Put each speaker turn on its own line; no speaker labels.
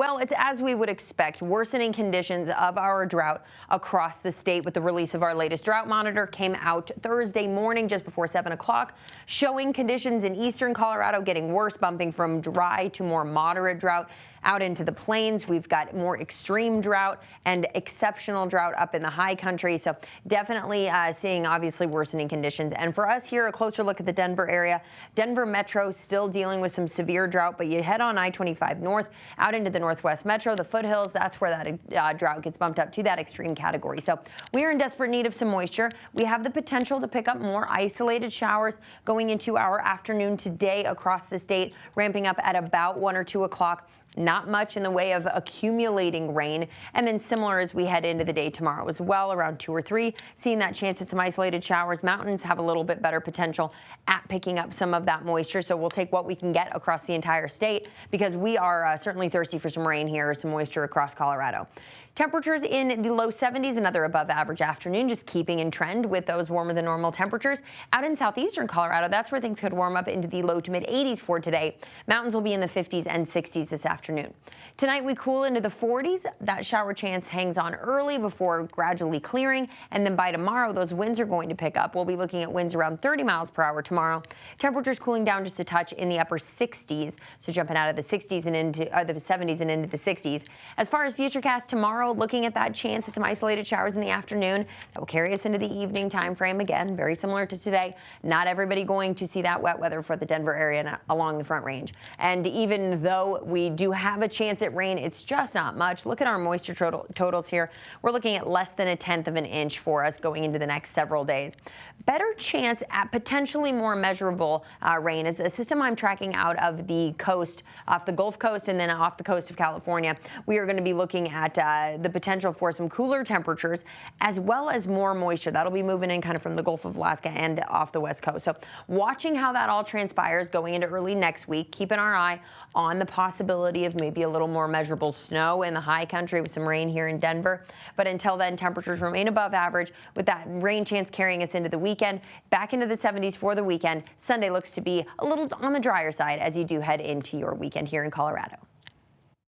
Well, it's as we would expect, worsening conditions of our drought across the state with the release of our latest drought monitor came out Thursday morning just before 7 o'clock, showing conditions in eastern Colorado getting worse, bumping from dry to more moderate drought. Out into the plains, we've got more extreme drought and exceptional drought up in the high country. So definitely seeing obviously worsening conditions. And for us here, a closer look at the Denver area. Denver Metro still dealing with some severe drought, but you head on I-25 north out into the Northwest Metro, the foothills, that's where that drought gets bumped up to that extreme category. So we are in desperate need of some moisture. We have the potential to pick up more isolated showers going into our afternoon today across the state, ramping up at about 1 or 2 o'clock. Not much in the way of accumulating rain. And then similar as we head into the day tomorrow as well, around 2 or 3, seeing that chance at some isolated showers. Mountains have a little bit better potential at picking up some of that moisture. So we'll take what we can get across the entire state because we are certainly thirsty for some rain here, some moisture across Colorado. Temperatures in the low 70s, another above average afternoon, just keeping in trend with those warmer than normal temperatures. Out in southeastern Colorado, that's where things could warm up into the low to mid 80s for today. Mountains will be in the 50s and 60s this afternoon. Tonight we cool into the 40s. That shower chance hangs on early before gradually clearing. And then by tomorrow, those winds are going to pick up. We'll be looking at winds around 30 miles per hour tomorrow. Temperatures cooling down just a touch in the upper 60s. So jumping out of the 60s and into the 70s and into the 60s. As far as futurecast tomorrow, looking at that chance at some isolated showers in the afternoon that will carry us into the evening time frame. Again, very similar to today. Not everybody going to see that wet weather for the Denver area and along the Front Range. And even though we do have a chance at rain, it's just not much. Look at our moisture totals here. We're looking at less than 1/10 of an inch for us going into the next several days. Better chance at potentially more measurable rain is a system I'm tracking out of the coast, off the Gulf Coast and then off the coast of California. We are going to be looking at the potential for some cooler temperatures as well as more moisture. That'll be moving in kind of from the Gulf of Alaska and off the West Coast. So watching how that all transpires going into early next week, keeping our eye on the possibility of maybe a little more measurable snow in the high country with some rain here in Denver. But until then, temperatures remain above average with that rain chance carrying us into the weekend, back into the 70s for the weekend. Sunday looks to be a little on the drier side as you do head into your weekend here in Colorado.